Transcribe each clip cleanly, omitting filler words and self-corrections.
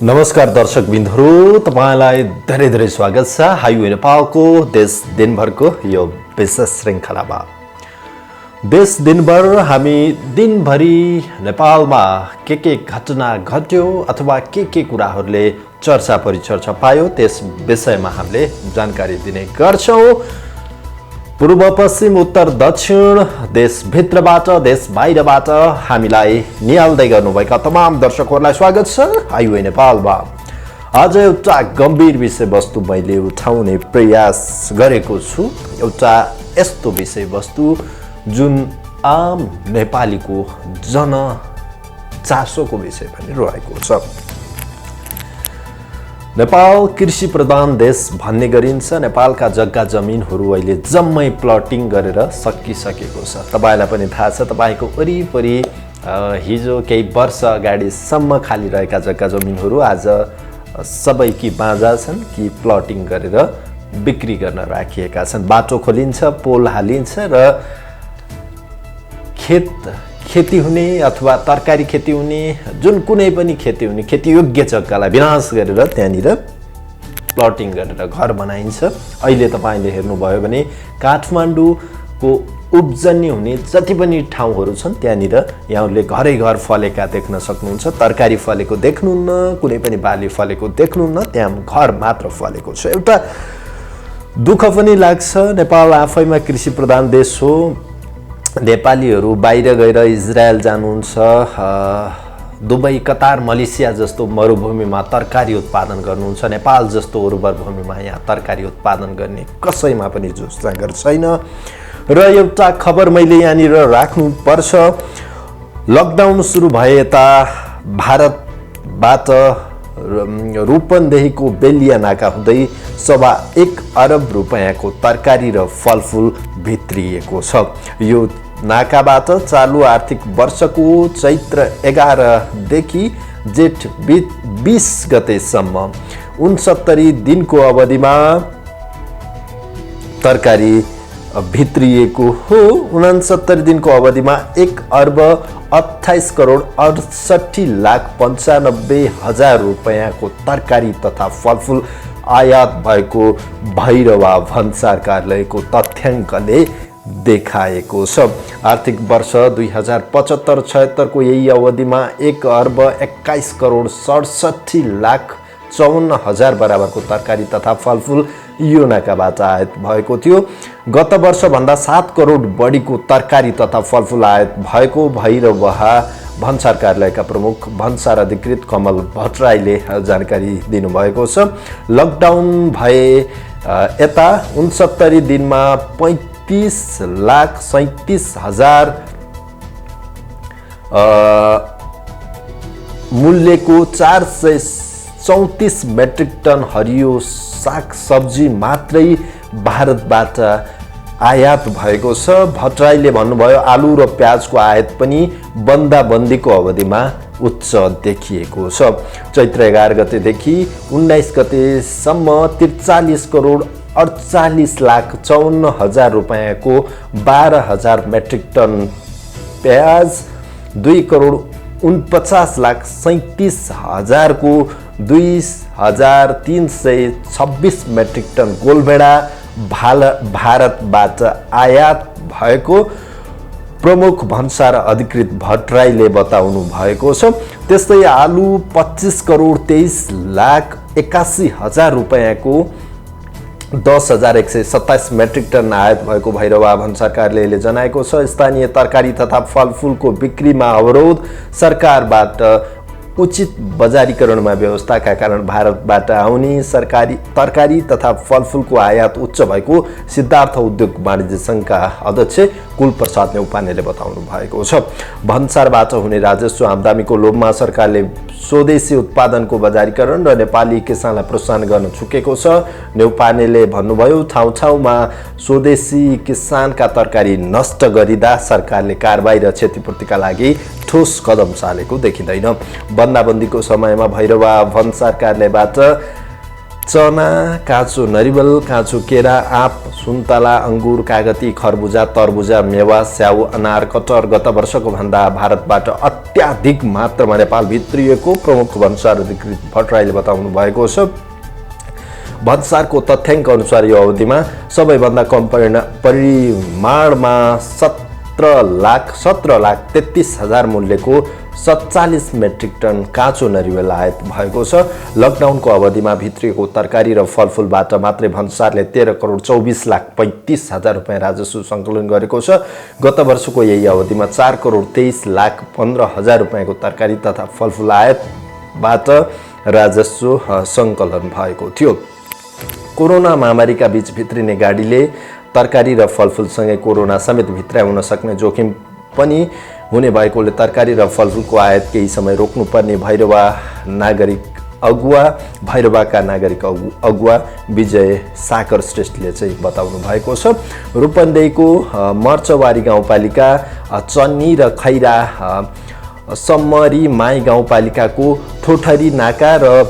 नमस्कार दर्शक बिन्दुहरू, तपाईलाई धेरै धेरै स्वागत छ हाइवे नेपालको देश दिनभरको यो विशेष श्रृङ्खलामा। देश दिनभर हामी दिनभरि नेपालमा के घटना घट्यो अथवा के कुराहरूले चर्चा परिचर्चा पायो त्यस विषयमा हामीले जानकारी दिने गर्छौं। पूर्व पश्चिम उत्तर दक्षिण देशभित्रबाट देश बाहिरबाट हामीलाई निहाल्दै गर्नुभएका तमाम दर्शकहरूलाई स्वागत छ हाइवे नेपालमा। आज एउटा गम्भीर विषयवस्तु मैले उठाउने प्रयास गरेको छु। एउटा यस्तो विषयवस्तु जुन आम नेपालीको जन चासोको विषय पनि रहेको छ। नेपाल कृषि प्रधान देश भन्ने गरिन्छ। नेपालका जग्गा जमिनहरू अहिले जम्मै प्लटिङ गरेर सकिसकेको छ। तपाईलाई पनि थाहा छ, तपाईको वरिपरि हिजो केही वर्ष अगाडिसम्म खाली रहेका जग्गा जमिनहरू आज सबै कि बाँझा छन् कि प्लटिङ गरेर बिक्री गर्न राखिएका छन्। बाटो खोलिन्छ, पोल हालिन्छ र खेती हुने अथवा तरकारी खेती हुने जुन कुनै पनि खेती हुने खेती योग्य जग्गालाई विनाश गरेर त्यहाँनिर प्लटिङ गरेर घर बनाइन्छ। अहिले तपाईले हेर्नुभयो भने काठमाडौँको उब्जनी हुने जति पनि ठाउँहरू छन् त्यहाँनिर यहाँहरूले घरै घर फलेका देख्न सक्नुहुन्छ। तरकारी फलेको देख्नुहुन्न, कुनै पनि बाली फलेको देख्नुहुन्न, त्यहाँ घर मात्र फलेको छ। एउटा दुःख पनि लाग्छ, नेपाल आफैमा कृषि प्रधान देश हो। नेपालीहरू बाहिर गएर इजरायल जानुहुन्छ, दुबई, कतार, मलेसिया जस्तो मरुभूमिमा तरकारी उत्पादन गर्नुहुन्छ। नेपाल जस्तो उर्वर भूमिमा यहाँ तरकारी उत्पादन गर्ने कसैमा पनि जोस जाँगर छैन। र एउटा खबर मैले यहाँनिर राख्नुपर्छ। लकडाउन सुरु भए यता भारतबाट रूपन्देहीको बेलिया नाका हुँदै 1.25 अरब रुपैयाँको तरकारी र फलफुल भित्रिएको छ। यो नाकाबाट चालु आर्थिक वर्षको चैत्र 11 देखि जेठ 20 गतेसम्म 69 दिनको अवधिमा तरकारी भित्रिएको हो। 69 दिनको अवधिमा 1 अर्ब 28 करोड 68 लाख 95 हजार रुपैयाँको तरकारी तथा फलफुल आयात भएको भैरवा भन्सार कार्यालयको तथ्याङ्कले देखाएको छ। आर्थिक वर्ष 2075-76 को यही अवधिमा 1 अर्ब 21 करोड 67 लाख 54 हजार बराबरको तरकारी तथा फलफुल यो नाकाबाट आयात भएको थियो। गत वर्ष भन्दा 7 करोड बढीको तरकारी तथा फलफुल आयात भएको भैरवा भन्सार कार्यालयका प्रमुख भन्सार अधिकृत कमल भट्टराईले जानकारी दिनुभएको छ। लकडाउन भए यता 69 दिनमा 35 लाख 37 हजार मूल्यको 434 मेट्रिक टन हरियो साग सब्जी मात्रै भारतबाट आयात भएको छ। भट्टराईले भन्नुभयो आलु र प्याजको आयात पनि बन्दाबन्दीको अवधिमा उच्च देखिएको छ। चैत्र 11 गतेदेखि 19 गतेसम्म 43 करोड 48 लाख 54 हजार रुपैयाँको 12,000 मेट्रिक टन प्याज, 2 करोड 49 लाख 37 हजारको 2,326 मेट्रिक टन गोलभेडा भारतबाट आयात भएको प्रमुख भन्सार अधिकृत भट्टराईले बताउनु भएको छ। त्यस्तै आलु 25 करोड 23 लाख 81 हजार रुपैयाँको 10,127 मेट्रिक टन आयात भएको भैरवा भन्सार कार्यालयले जनाएको छ। स्थानीय तरकारी तथा फलफुलको बिक्रीमा अवरोध, सरकारबाट उचित बजारीकरणमा व्यवस्थाका कारण भारतबाट आउने सरकारी तरकारी तथा फलफुलको आयात उच्च भएको सिद्धार्थ उद्योग वाणिज्य संघका अध्यक्ष कुलप्रसाद न्यौपानेले बताउनु भएको छ। भन्सारबाट हुने राजस्व आमदामीको लोभमा सरकारले स्वदेशी उत्पादनको बजारीकरण र नेपाली किसानलाई प्रोत्साहन गर्न चुकेको छ। न्यौपानेले भन्नुभयो ठाउँ-ठाउँमा स्वदेशी किसानका तरकारी नष्ट गरिदा सरकारले कारबाही र क्षतिपूर्तिका लागि ठोस कदम चालेको देखिँदैन। बन्दाबन्दीको समयमा भैरवा भन्सार कार्यालयबाट चना, काँचो नरिवल, काँचो केरा, आँप, सुन्तला, अङ्गुर, कागती, खरबुजा, तरबुजा, मेवा, स्याउ, अनार, कटहर गत वर्षको भन्दा भारतबाट अत्याधिक मात्रामा नेपाल भित्रिएको प्रमुख भन्सार अधिकृत भट्टराईले बताउनु भएको छ। भन्सारको तथ्याङ्क अनुसार यो अवधिमा सबैभन्दा कम परिमाणमा 17,33,000 मूल्यको 47 मेट्रिक टन काँचो नरिवल आयात भएको छ। लकडाउनको अवधिमा भित्रिएको तरकारी र फलफुलबाट मात्रै भन्सारले 13,24,35,000 रुपियाँ राजस्व सङ्कलन गरेको छ। गत वर्षको यही अवधिमा 4,23,15,000 रुपियाँको तरकारी तथा फलफुल आयातबाट राजस्व सङ्कलन भएको थियो। कोरोना महामारीका बीच भित्रिने गाडीले तरकारी र फलफुलसँगै कोरोना समेत भित्राउन सक्ने जोखिम पनि हुने भएकोले तरकारी र फलफुलको आयात केही समय रोक्नुपर्ने भैरवाका नागरिक अगुवा विजय सागर श्रेष्ठले चाहिँ बताउनु भएको छ। रूपन्देहीको मर्चवारी गाउँपालिका, चन्नी र खैरा सम्मरी माई गाउँपालिकाको ठोठरी नाका र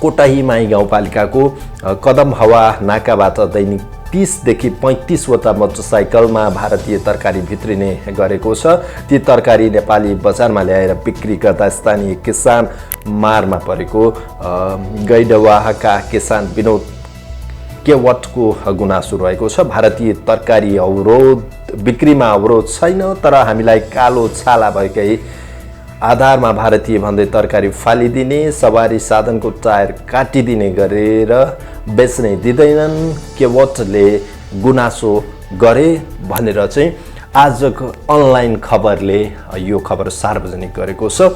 कोटाही माई गाउँपालिकाको कदम हवा नाकाबाट दैनिक 30 देखि 35 वटा मोटरसाइकलमा भारतीय तरकारी भित्रिने गरेको छ। ती तरकारी नेपाली बजारमा ल्याएर बिक्री गर्दा स्थानीय किसान मारमा परेको गैडवाहका किसान विनोद केवटको गुनासो रहेको छ। भारतीय तरकारी बिक्रीमा अवरोध छैन, तर हामीलाई कालो छाला भएकै आधारमा भारतीय भन्दै तरकारी फालिदिने, सवारी साधनको टायर काटिदिने गरेर बेच्नै दिँदैनन्, केवटले गुनासो गरे भनेर चाहिँ आजको अनलाइन खबरले यो खबर सार्वजनिक गरेको छ।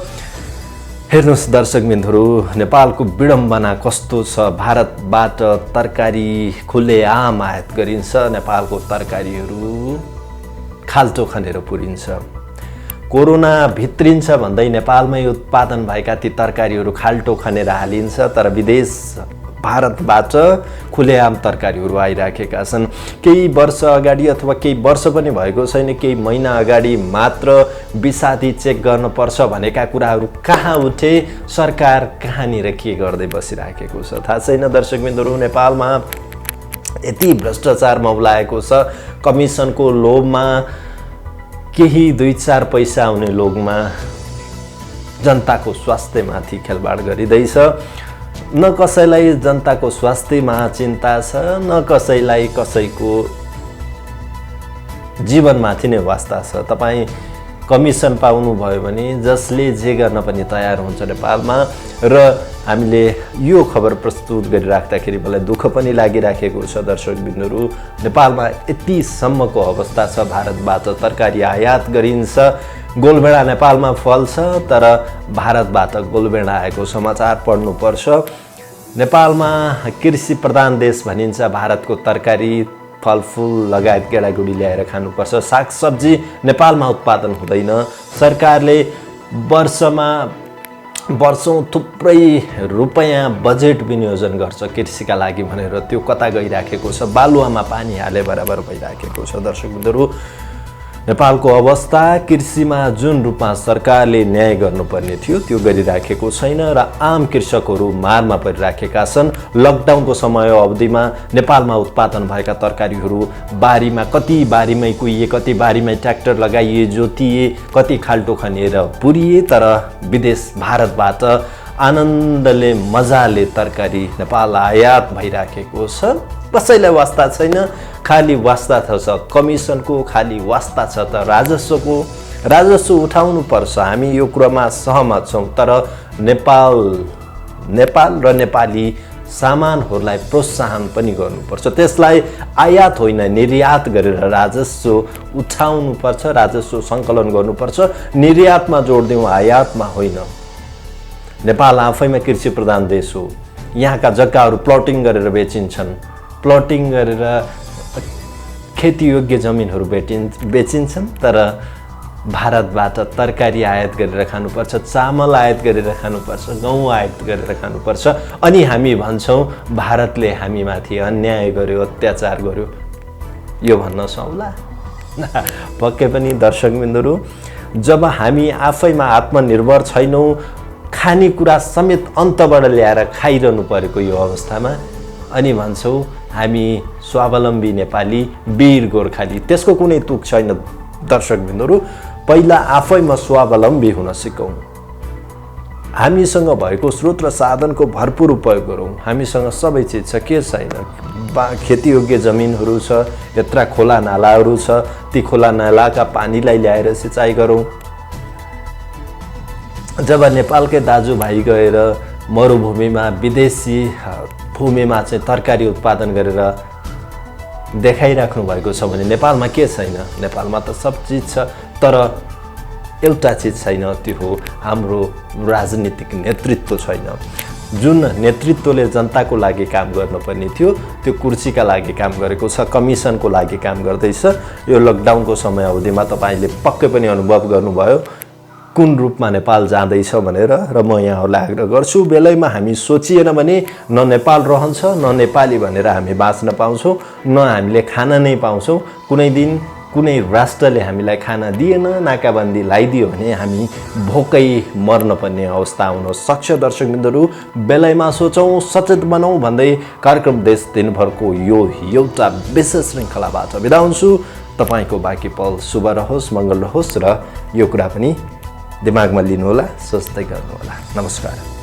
हेर्नुहोस् दर्शकबिन्दुहरू, नेपालको विडम्बना कस्तो छ। भारतबाट तरकारी खुलेआम आयात गरिन्छ, नेपालको तरकारीहरू खाल्टो खनेर पुरिन्छ। कोरोना भित्रिन्छ भन्दै नेपालमै उत्पादन भएका ती तरकारीहरू खाल्टो खनेर हालिन्छ, तर विदेश भारतबाट खुलेआम तरकारीहरू आइराखेका छन्। केही वर्ष अगाडि अथवा केही वर्ष पनि भएको छैन, केही महिना अगाडि मात्र विषादी चेक गर्नुपर्छ भनेका कुराहरू कहाँ उठे, सरकार कहाँनिर के गर्दै बसिराखेको छ थाहा छैन। दर्शकबिन्दुहरू, नेपालमा यति भ्रष्टाचार मौलाएको छ, कमिसनको लोभमा, केही 2-4 पैसा आउने लोभमा जनताको स्वास्थ्यमाथि खेलबाड गरिँदैछ। न कसैलाई जनताको स्वास्थ्यमा चिन्ता छ, न कसैलाई कसैको जीवनमाथि नै वास्ता छ। तपाईँ कमिसन पाउनुभयो भने जसले जे गर्न पनि तयार हुन्छ नेपालमा। र हामीले यो खबर प्रस्तुत गरिराख्दाखेरि मलाई दुःख पनि लागिराखेको छ। दर्शकबिन्दुहरू, नेपालमा यतिसम्मको अवस्था छ, भारतबाट तरकारी आयात गरिन्छ, गोलभेडा नेपालमा फल्छ, तर भारतबाट गोलभेडा आएको समाचार पढ्नुपर्छ। नेपालमा कृषि प्रधान देश भनिन्छ, भारतको तरकारी फलफुल लगायत गेडागुडी ल्याएर खानुपर्छ। सागसब्जी नेपालमा उत्पादन हुँदैन। सरकारले वर्षौँ थुप्रै रुपैयाँ बजेट विनियोजन गर्छ कृषिका लागि भनेर, त्यो कता गइराखेको छ, बालुवामा पानी हाले बराबर भइराखेको छ। दर्शकबिन्दुहरू, नेपालको अवस्था कृषिमा जुन रूपमा सरकारले न्याय गर्नुपर्ने थियो त्यो गरिराखेको छैन र आम कृषकहरू मारमा परिराखेका छन्। लकडाउनको समय अवधिमा नेपालमा उत्पादन भएका तरकारीहरू बारीमा, कति बारीमै कुहिए, कति बारीमै ट्र्याक्टर लगाइए, जोतिए, कति खाल्टो खनिएर पुरिए, तर विदेश भारतबाट आनन्दले मजाले तरकारी नेपाल आयात भइराखेको छ। कसैलाई वास्ता छैन, खाली वास्ता छ कमिसनको, खाली वास्ता छ त राजस्वको। राजस्व उठाउनु पर्छ, हामी यो कुरामा सहमत छौँ, तर नेपाल र नेपाली सामानहरूलाई प्रोत्साहन पनि गर्नुपर्छ। त्यसलाई आयात होइन, निर्यात गरेर राजस्व उठाउनुपर्छ, राजस्व सङ्कलन गर्नुपर्छ। निर्यातमा जोड दिउँ, आयातमा होइन। नेपाल आफैमा कृषि प्रधान देश हो। यहाँका जग्गाहरू प्लटिङ गरेर बेचिन्छन्, प्लटिङ गरेर खेतीयोग्य जमिनहरू बेचिन्छन्, तर भारतबाट तरकारी आयात गरेर खानुपर्छ, चामल आयात गरेर खानुपर्छ, गहुँ आयात गरेर खानुपर्छ। अनि हामी भन्छौँ भारतले हामीमाथि अन्याय गर्यो, अत्याचार गर्यो। यो भन्न सक्ला? पक्कै पनि दर्शकबिन्दुहरू, जब हामी आफैमा आत्मनिर्भर छैनौँ, खानेकुरा समेत अन्तबाट ल्याएर खाइरहनु परेको यो अवस्थामा अनि भन्छौँ हामी स्वावलम्बी नेपाली, वीर गोर्खाली। त्यसको कुनै तुक छैन दर्शकबिन्दुहरू। पहिला आफैमा स्वावलम्बी हुन सिकौँ, हामीसँग भएको स्रोत र साधनको भरपुर उपयोग गरौँ। हामीसँग सबै चिज छ, के छैन? खेतीयोग्य जमिनहरू छ, यत्रा खोला नालाहरू छ, ती खोला नालाका पानीलाई ल्याएर सिँचाइ गरौँ। जब नेपालकै दाजुभाइ गएर मरुभूमिमा विदेशी भूमिमा चाहिँ तरकारी उत्पादन गरेर देखाइराख्नु भएको छ भने नेपालमा के छैन? नेपालमा त सब चिज छ, तर एउटा चिज छैन, त्यो हो हाम्रो राजनीतिक नेतृत्व छैन। जुन नेतृत्वले जनताको लागि काम गर्नुपर्ने थियो त्यो कुर्सीका लागि काम गरेको छ, कमिसनको लागि काम गर्दैछ। यो लकडाउनको समयावधिमा तपाईँले पक्कै पनि अनुभव गर्नुभयो कुन रूपमा नेपाल जाँदैछ भनेर। र म यहाँहरूलाई आग्रह गर्छु, बेलैमा हामी सोचिएन भने न नेपाल रहन्छ, न नेपाली भनेर हामी बाँच्न पाउँछौँ, न हामीले खाना नै पाउँछौँ। कुनै दिन कुनै राष्ट्रले हामीलाई खाना दिएन, नाकाबन्दी लगाइदियो भने हामी भोकै मर्न पर्ने अवस्था आउन सक्छ। दर्शकबिन्दुहरू, बेलैमा सोचौँ, सचेत बनाऊ भन्दै कार्यक्रम देश दिनभरको यो एउटा विशेष श्रृङ्खलाबाट बिदा हुन्छु। तपाईँको बाँकी पल शुभ रहोस्, मङ्गल रहोस् र यो कुरा पनि दिमागमा लिनुहोला, सोच्दै गर्नुहोला। नमस्कार।